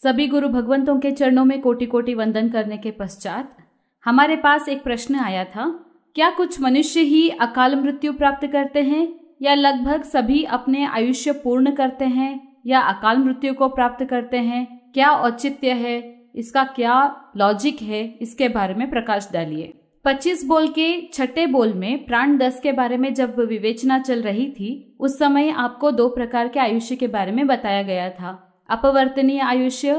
सभी गुरु भगवंतों के चरणों में कोटि कोटि वंदन करने के पश्चात हमारे पास एक प्रश्न आया था, क्या कुछ मनुष्य ही अकाल मृत्यु प्राप्त करते हैं या लगभग सभी अपने आयुष्य पूर्ण करते हैं या अकाल मृत्यु को प्राप्त करते हैं? क्या औचित्य है, इसका क्या लॉजिक है, इसके बारे में प्रकाश डालिए। 25 बोल के छठे बोल में प्राण 10 के बारे में जब विवेचना चल रही थी, उस समय आपको 2 प्रकार के आयुष्य के बारे में बताया गया था, अपवर्तनीय आयुष्य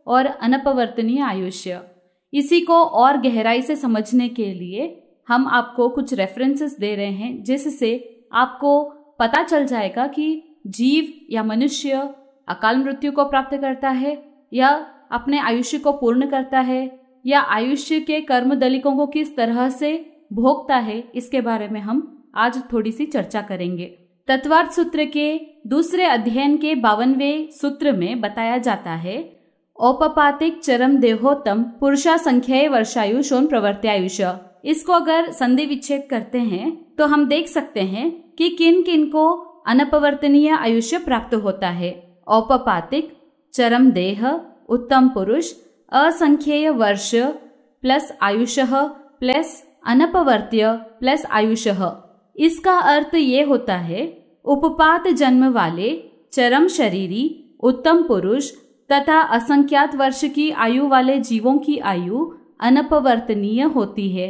और अनपवर्तनीय आयुष्य। इसी को और गहराई से समझने के लिए हम आपको कुछ रेफरेंसेस दे रहे हैं, जिससे आपको पता चल जाएगा कि जीव या मनुष्य अकाल मृत्यु को प्राप्त करता है या अपने आयुष्य को पूर्ण करता है या आयुष्य के कर्म दलिकों को किस तरह से भोगता है। इसके बारे में हम आज थोड़ी सी चर्चा करेंगे। तत्वार्थ सूत्र के दूसरे अध्ययन के 52वें सूत्र में बताया जाता है, औपपातिक चरम देहोत्तम पुरुषा संख्याए वर्षायुषोन प्रवर्त्यायुष। इसको अगर संधि विच्छेद करते हैं तो हम देख सकते हैं कि किन किन को अनपवर्तनीय आयुष्य प्राप्त होता है। औपपातिक चरम देह उत्तम पुरुष असंख्येय वर्ष प्लस आयुषः प्लस अनपवर्त्य प्लस आयुषः। इसका अर्थ ये होता है, उपपात जन्म वाले चरम शरीरी उत्तम पुरुष तथा असंख्यात वर्ष की आयु वाले जीवों की आयु अनपवर्तनीय होती है।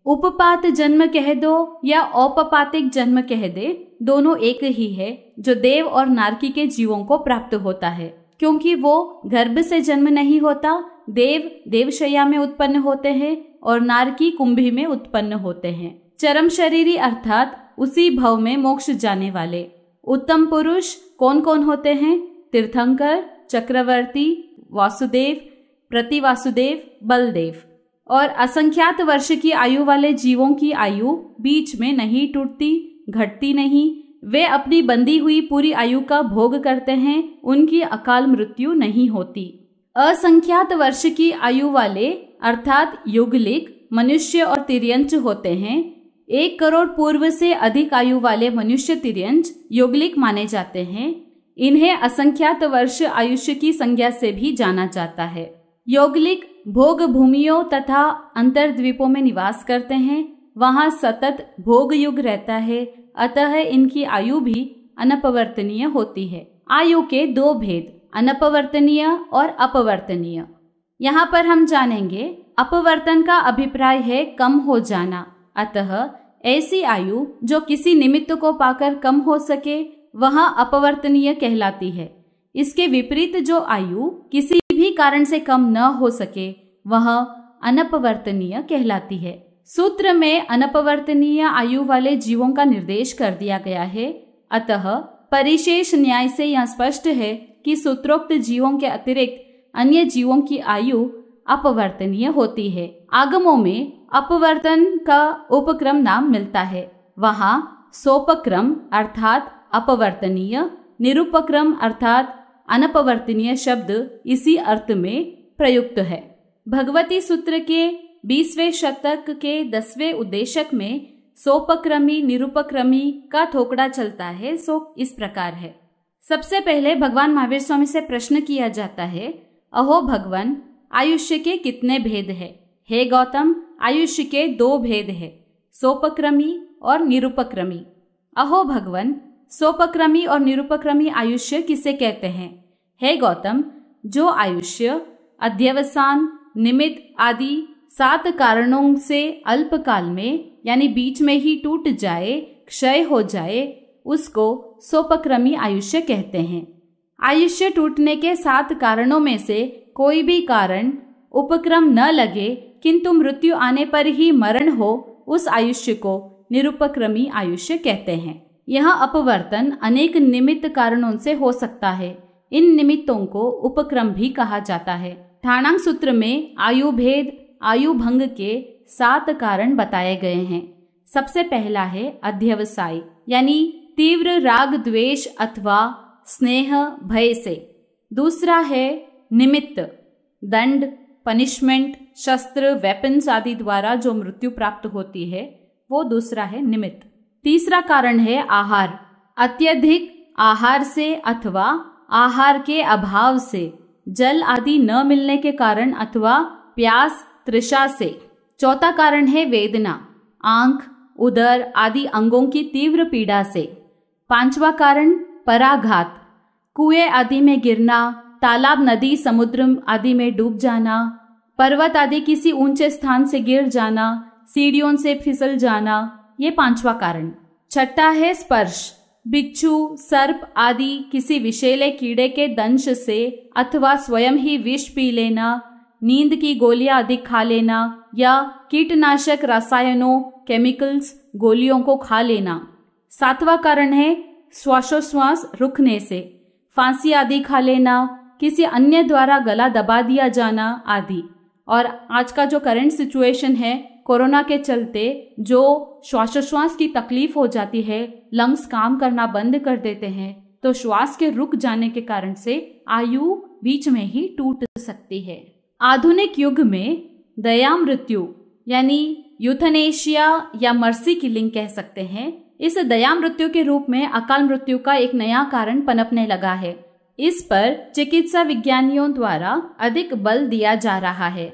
उपपात जन्म कह दो या औपपातिक जन्म कह दे, दोनों एक ही है, जो देव और नारकी के जीवों को प्राप्त होता है, क्योंकि वो गर्भ से जन्म नहीं होता। देव देवशैया में उत्पन्न होते हैं और नारकी कुंभी में उत्पन्न होते हैं। चरम शरीरी अर्थात उसी भव में मोक्ष जाने वाले। उत्तम पुरुष कौन कौन होते हैं? तीर्थंकर, चक्रवर्ती, वासुदेव, प्रतिवासुदेव, बलदेव। और असंख्यात वर्ष की आयु वाले जीवों की आयु बीच में नहीं टूटती, घटती नहीं। वे अपनी बंधी हुई पूरी आयु का भोग करते हैं, उनकी अकाल मृत्यु नहीं होती। असंख्यात वर्ष की आयु वाले अर्थात युगलिक मनुष्य और तिर्यंच होते हैं। 1 करोड़ पूर्व से अधिक आयु वाले मनुष्य तिर्यंच युगलिक माने जाते हैं। इन्हें असंख्यात वर्ष आयुष्य की संज्ञा से भी जाना जाता है। यौगलिक भोग भूमियों तथा अंतर्द्वीपों में निवास करते हैं, वहां सतत भोग युग रहता है, अतः इनकी आयु भी अनपवर्तनीय होती है। आयु के 2 भेद, अनपवर्तनीय और अपवर्तनीय। यहाँ पर हम जानेंगे, अपवर्तन का अभिप्राय है कम हो जाना, अतः ऐसी आयु जो किसी निमित्त को पाकर कम हो सके वह अपवर्तनीय कहलाती है। इसके विपरीत जो आयु किसी भी कारण से कम न हो सके वह अनपवर्तनीय कहलाती है। सूत्र में अनपवर्तनीय आयु वाले जीवों का निर्देश कर दिया गया है, अतः परिशेष न्याय से यह स्पष्ट है कि सूत्रोक्त जीवों के अतिरिक्त अन्य जीवों की आयु अपवर्तनीय होती है। आगमों में अपवर्तन का उपक्रम नाम मिलता है, वहाँ सोपक्रम अर्थात अपवर्तनीय, निरुपक्रम अर्थात अनपवर्तनीय शब्द इसी अर्थ में प्रयुक्त है। भगवती सूत्र के 20वें शतक के 10वें उद्देशक में सोपक्रमी निरुपक्रमी का थोकड़ा चलता है। सो इस प्रकार है। सबसे पहले भगवान महावीर स्वामी से प्रश्न किया जाता है, अहो भगवान, आयुष्य के कितने भेद है? हे गौतम, आयुष्य के 2 भेद है, सोपक्रमी और निरुपक्रमी। अहो भगवान, सोपक्रमी और निरुपक्रमी आयुष्य किसे कहते हैं? हे गौतम, जो आयुष्य अध्यवसान, निमित्त आदि 7 कारणों से अल्प काल में यानी बीच में ही टूट जाए, क्षय हो जाए, उसको सोपक्रमी आयुष्य कहते हैं। आयुष्य टूटने के 7 कारणों में से कोई भी कारण उपक्रम न लगे किंतु मृत्यु आने पर ही मरण हो, उस आयुष्य को निरुपक्रमी आयुष्य कहते हैं। यह अपवर्तन अनेक निमित्त कारणों से हो सकता है। इन निमित्तों को उपक्रम भी कहा जाता है। ठाणांग सूत्र में आयु भेद, आयु भंग के 7 कारण बताए गए हैं। सबसे पहला है अध्यवसाय, यानी तीव्र राग द्वेष अथवा स्नेह भय से। दूसरा है निमित्त, दंड, पनिशमेंट, शस्त्र, वेपन्स आदि द्वारा जो मृत्यु प्राप्त होती है, वो दूसरा है निमित्त। तीसरा कारण है आहार, अत्यधिक आहार से अथवा आहार के अभाव से जल आदि न मिलने के कारण अथवा प्यास तृषा से। चौथा कारण है वेदना, आंख, उदर आदि अंगों की तीव्र पीड़ा से। पांचवा कारण पराघात, कुएं आदि में गिरना, तालाब, नदी, समुद्र आदि में डूब जाना, पर्वत आदि किसी ऊंचे स्थान से गिर जाना, सीढ़ियों से फिसल जाना, ये पांचवा कारण। छठा है स्पर्श, बिच्छू, सर्प आदि किसी विषैले कीड़े के दंश से अथवा स्वयं ही विष पी लेना, नींद की गोलियां आदि खा लेना या कीटनाशक रसायनों केमिकल्स गोलियों को खा लेना। सातवां कारण है श्वासोश्वास रुकने से, फांसी आदि खा लेना, किसी अन्य द्वारा गला दबा दिया जाना आदि। और आज का जो करंट सिचुएशन है, कोरोना के चलते जो श्वासोश्वास की तकलीफ हो जाती है, लंग्स काम करना बंद कर देते हैं, तो श्वास के रुक जाने के कारण से आयु बीच में ही टूट सकती है। आधुनिक युग में दया मृत्यु यानी यूथनेशिया या मर्सी किलिंग कह सकते हैं, इस दया मृत्यु के रूप में अकाल मृत्यु का एक नया कारण पनपने लगा है। इस पर चिकित्सा विज्ञानियों द्वारा अधिक बल दिया जा रहा है।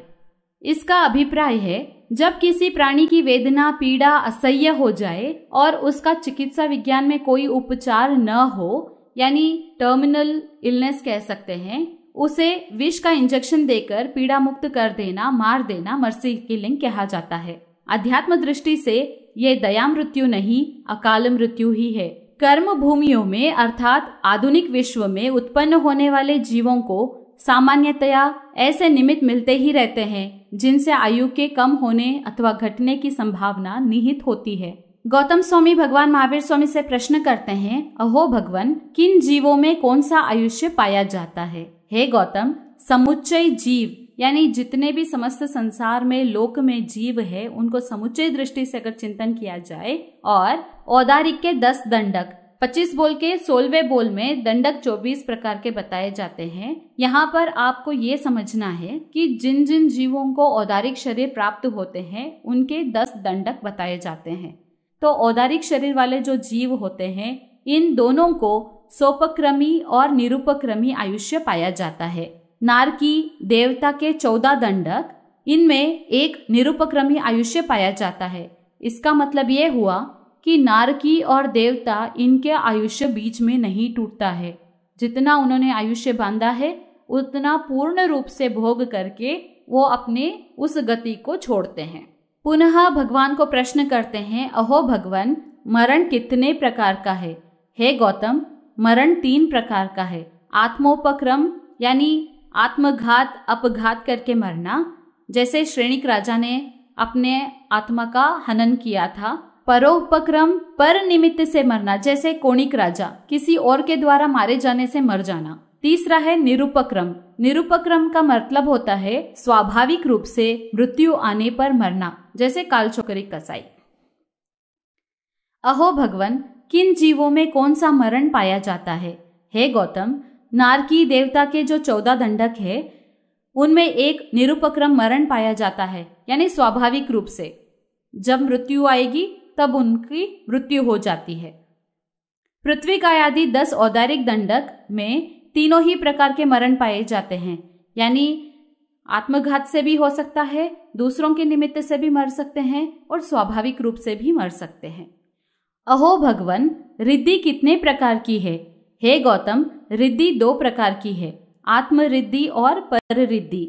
इसका अभिप्राय है जब किसी प्राणी की वेदना पीड़ा असह्य हो जाए और उसका चिकित्सा विज्ञान में कोई उपचार न हो, यानी टर्मिनल इलनेस कह सकते हैं, उसे विष का इंजेक्शन देकर पीड़ा मुक्त कर देना, मार देना मर्सी किलिंग कहा जाता है। अध्यात्म दृष्टि से ये दया मृत्यु नहीं, अकाल मृत्यु ही है। कर्म भूमियों में अर्थात आधुनिक विश्व में उत्पन्न होने वाले जीवों को सामान्यतया ऐसे निमित्त मिलते ही रहते हैं जिनसे आयु के कम होने अथवा घटने की संभावना निहित होती है। गौतम स्वामी भगवान महावीर स्वामी से प्रश्न करते हैं, अहो भगवान, किन जीवों में कौन सा आयुष्य पाया जाता है? हे गौतम, समुच्चय जीव यानी जितने भी समस्त संसार में लोक में जीव है, उनको समुच्चय दृष्टि से अगर चिंतन किया जाए, और औदारिक के 10 दंडक 25 बोल के 16वें बोल में दंडक 24 प्रकार के बताए जाते हैं। यहाँ पर आपको ये समझना है कि जिन जिन जीवों को औदारिक शरीर प्राप्त होते हैं उनके 10 दंडक बताए जाते हैं। तो औदारिक शरीर वाले जो जीव होते हैं, इन दोनों को सोपक्रमी और निरुपक्रमी आयुष्य पाया जाता है। नारकी देवता के 14 दंडक, इनमें एक निरुपक्रमी आयुष्य पाया जाता है। इसका मतलब ये हुआ कि नारकी और देवता, इनके आयुष्य बीच में नहीं टूटता है। जितना उन्होंने आयुष्य बांधा है उतना पूर्ण रूप से भोग करके वो अपने उस गति को छोड़ते हैं। पुनः भगवान को प्रश्न करते हैं, अहो भगवान, मरण कितने प्रकार का है? हे गौतम, मरण 3 प्रकार का है। आत्मोपक्रम यानी आत्मघात, अपघात करके मरना, जैसे श्रेणिक राजा ने अपने आत्मा का हनन किया था। परोपक्रम, पर निमित्त से मरना, जैसे कोणिक राजा किसी और के द्वारा मारे जाने से मर जाना। तीसरा है निरुपक्रम। निरुपक्रम का मतलब होता है स्वाभाविक रूप से मृत्यु आने पर मरना, जैसे कालचोकरी कसाई। अहो भगवान, किन जीवों में कौन सा मरण पाया जाता है? हे गौतम, नारकी देवता के जो 14 दंडक है उनमें एक निरुपक्रम मरण पाया जाता है, यानी स्वाभाविक रूप से जब मृत्यु आएगी तब उनकी मृत्यु हो जाती है। पृथ्वी का आदि 10 औदारिक दंडक में तीनों ही प्रकार के मरण पाए जाते हैं, यानी आत्मघात से भी हो सकता है, दूसरों के निमित्त से भी मर सकते हैं और स्वाभाविक रूप से भी मर सकते हैं। अहो भगवान, रिद्धि कितने प्रकार की है? हे गौतम, रिद्धि 2 प्रकार की है, आत्मरिद्धि और पररिद्धि।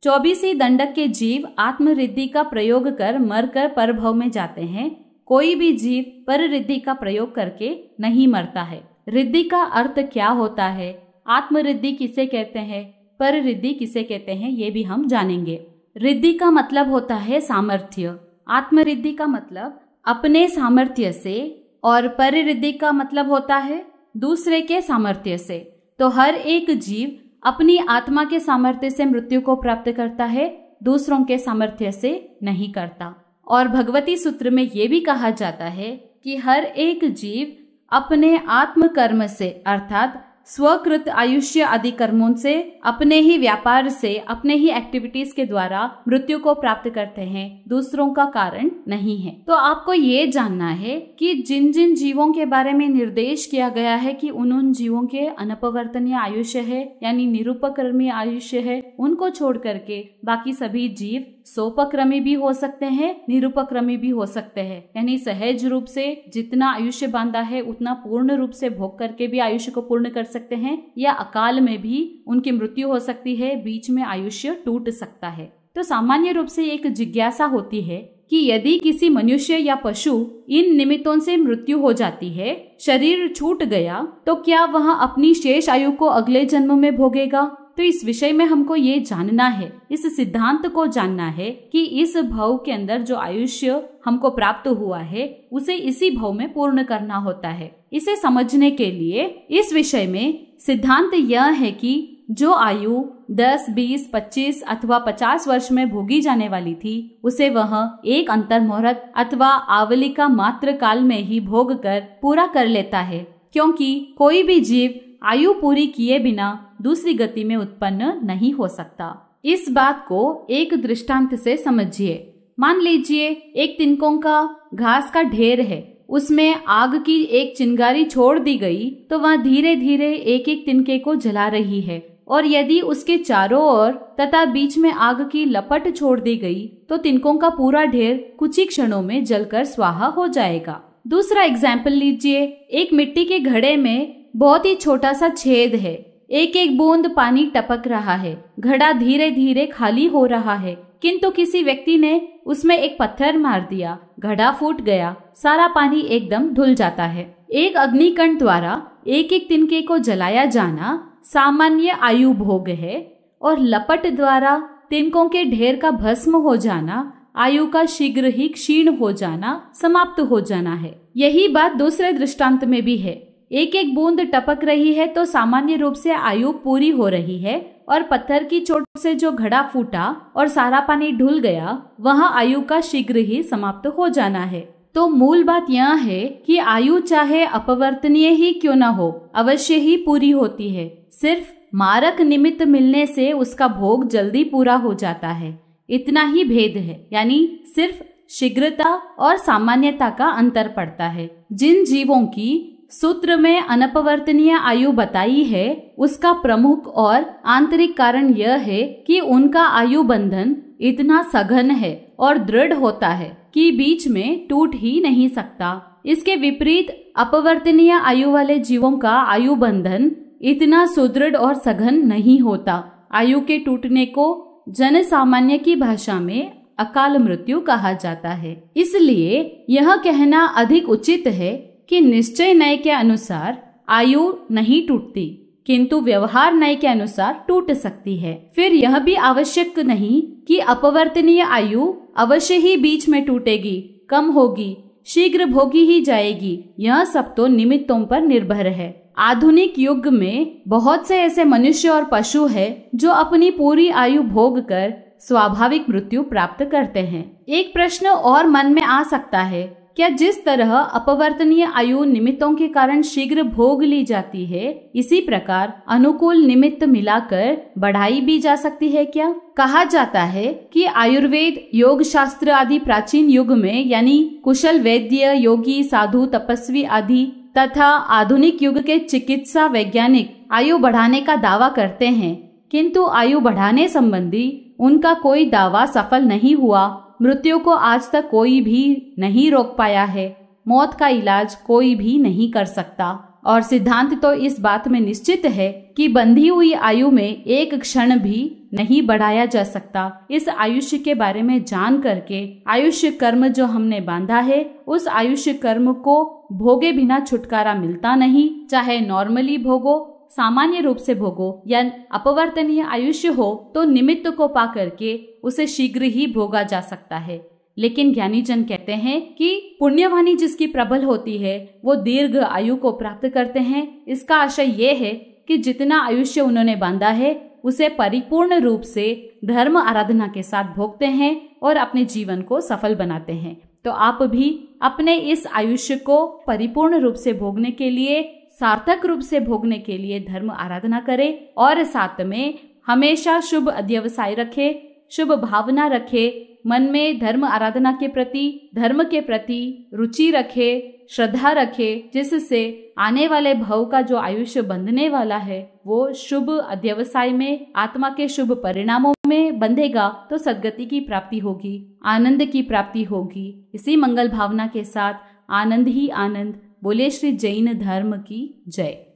24 दंडक के जीव आत्मरिद्धि का प्रयोग कर मरकर परभव में जाते हैं। कोई भी जीव पररिद्धि का प्रयोग करके नहीं मरता है। रिद्धि का अर्थ क्या होता है, आत्मरिद्धि किसे कहते हैं, पररिद्धि किसे कहते हैं, ये भी हम जानेंगे। रिद्धि का मतलब होता है सामर्थ्य, आत्मरिद्धि का मतलब अपने सामर्थ्य से, और पररिद्धि का मतलब होता है दूसरे के सामर्थ्य से। तो हर एक जीव अपनी आत्मा के सामर्थ्य से मृत्यु को प्राप्त करता है, दूसरों के सामर्थ्य से नहीं करता। और भगवती सूत्र में ये भी कहा जाता है कि हर एक जीव अपने आत्म कर्म से, अर्थात स्वकृत आयुष्य आदि कर्मों से, अपने ही व्यापार से, अपने ही एक्टिविटीज के द्वारा मृत्यु को प्राप्त करते हैं, दूसरों का कारण नहीं है। तो आपको ये जानना है कि जिन जिन जीवों के बारे में निर्देश किया गया है कि उन जीवों के अनपवर्तनीय आयुष्य है यानी निरुपक्रमी आयुष्य है, उनको छोड़ करके बाकी सभी जीव सोपक्रमी भी हो सकते हैं, निरुपक्रमी भी हो सकते हैं, यानी सहज रूप से जितना आयुष्य बांधा है उतना पूर्ण रूप से भोग करके भी आयुष्य को पूर्ण कर सकते हैं, या अकाल में भी उनकी मृत्यु हो सकती है, बीच में आयुष्य टूट सकता है। तो सामान्य रूप से एक जिज्ञासा होती है कि यदि किसी मनुष्य या पशु इन निमित्तों से मृत्यु हो जाती है, शरीर छूट गया, तो क्या वह अपनी शेष आयु को अगले जन्म में भोगेगा? तो इस विषय में हमको ये जानना है, इस सिद्धांत को जानना है कि इस भव के अंदर जो आयुष्य हमको प्राप्त हुआ है उसे इसी भव में पूर्ण करना होता है। इसे समझने के लिए इस विषय में सिद्धांत यह है कि जो आयु 10, 20, 25 अथवा 50 वर्ष में भोगी जाने वाली थी उसे वह एक अंतर्मुहूर्त अथवा आवलिका मात्र काल में ही भोग कर पूरा कर लेता है, क्योंकि कोई भी जीव आयु पूरी किए बिना दूसरी गति में उत्पन्न नहीं हो सकता। इस बात को एक दृष्टांत से समझिए। मान लीजिए एक तिनकों का घास का ढेर है, उसमें आग की एक चिंगारी छोड़ दी गई तो वह धीरे धीरे एक एक तिनके को जला रही है, और यदि उसके चारों ओर तथा बीच में आग की लपट छोड़ दी गई तो तिनकों का पूरा ढेर कुछ ही क्षणों में जलकर स्वाहा हो जाएगा। दूसरा एग्जाम्पल लीजिए। एक मिट्टी के घड़े में बहुत ही छोटा सा छेद है, एक एक बूंद पानी टपक रहा है, घड़ा धीरे धीरे खाली हो रहा है, किंतु किसी व्यक्ति ने उसमें एक पत्थर मार दिया, घड़ा फूट गया, सारा पानी एकदम धुल जाता है। एक अग्निकण द्वारा एक एक तिनके को जलाया जाना सामान्य आयु भोग है, और लपट द्वारा तिनकों के ढेर का भस्म हो जाना आयु का शीघ्र ही क्षीण हो जाना, समाप्त हो जाना है। यही बात दूसरे दृष्टांत में भी है। एक एक बूंद टपक रही है तो सामान्य रूप से आयु पूरी हो रही है, और पत्थर की चोट से जो घड़ा फूटा और सारा पानी ढुल गया वह आयु का शीघ्र ही समाप्त हो जाना है। तो मूल बात यह है कि आयु चाहे अपवर्तनीय ही क्यों न हो, अवश्य ही पूरी होती है। सिर्फ मारक निमित्त मिलने से उसका भोग जल्दी पूरा हो जाता है, इतना ही भेद है, यानी सिर्फ शीघ्रता और सामान्यता का अंतर पड़ता है। जिन जीवों की सूत्र में अनपवर्तनीय आयु बताई है उसका प्रमुख और आंतरिक कारण यह है कि उनका आयु बंधन इतना सघन है और दृढ़ होता है कि बीच में टूट ही नहीं सकता। इसके विपरीत अपवर्तनीय आयु वाले जीवों का आयु बंधन इतना सुदृढ़ और सघन नहीं होता। आयु के टूटने को जन सामान्य की भाषा में अकाल मृत्यु कहा जाता है। इसलिए यह कहना अधिक उचित है कि निश्चय न्याय के अनुसार आयु नहीं टूटती, किंतु व्यवहार न्याय के अनुसार टूट सकती है। फिर यह भी आवश्यक नहीं कि अपवर्तनीय आयु अवश्य ही बीच में टूटेगी, कम होगी, शीघ्र भोगी ही जाएगी। यह सब तो निमित्तों पर निर्भर है। आधुनिक युग में बहुत से ऐसे मनुष्य और पशु है जो अपनी पूरी आयु भोग कर स्वाभाविक मृत्यु प्राप्त करते हैं। एक प्रश्न और मन में आ सकता है, क्या जिस तरह अपवर्तनीय आयु निमित्तों के कारण शीघ्र भोग ली जाती है, इसी प्रकार अनुकूल निमित्त मिलाकर बढ़ाई भी जा सकती है क्या? कहा जाता है कि आयुर्वेद, योग शास्त्र आदि प्राचीन युग में यानी कुशल वैद्य, योगी, साधु, तपस्वी आदि तथा आधुनिक युग के चिकित्सा वैज्ञानिक आयु बढ़ाने का दावा करते हैं, किंतु आयु बढ़ाने संबंधी उनका कोई दावा सफल नहीं हुआ। मृत्यु को आज तक कोई भी नहीं रोक पाया है, मौत का इलाज कोई भी नहीं कर सकता, और सिद्धांत तो इस बात में निश्चित है कि बंधी हुई आयु में एक क्षण भी नहीं बढ़ाया जा सकता। इस आयुष्य के बारे में जान करके आयुष्य कर्म जो हमने बांधा है उस आयुष्य कर्म को भोगे बिना छुटकारा मिलता नहीं। चाहे नॉर्मली भोगो, सामान्य रूप से भोगो या अपवर्तनीय आयुष्य हो, तो निमित्त को पा करके उसे शीघ्र ही भोगा जा सकता है। लेकिन ज्ञानी जन कहते हैं कि पुण्यवानी जिसकी प्रबल होती है वो दीर्घ आयु को प्राप्त करते हैं। इसका आशय ये है कि जितना आयुष्य उन्होंने बांधा है उसे परिपूर्ण रूप से धर्म आराधना के साथ भोगते हैं और अपने जीवन को सफल बनाते हैं। तो आप भी अपने इस आयुष्य को परिपूर्ण रूप से भोगने के लिए सार्थक रूप से भोगने के लिए धर्म आराधना करे और साथ में हमेशा शुभ अध्यवसाय रखे, शुभ भावना रखे, मन में धर्म आराधना के प्रति, धर्म के प्रति रुचि रखे, श्रद्धा रखे, जिससे आने वाले भव का जो आयुष्य बंधने वाला है वो शुभ अध्यवसाय में, आत्मा के शुभ परिणामों में बंधेगा तो सद्गति की प्राप्ति होगी, आनंद की प्राप्ति होगी। इसी मंगल भावना के साथ आनंद ही आनंद। बोले श्री जैन धर्म की जय।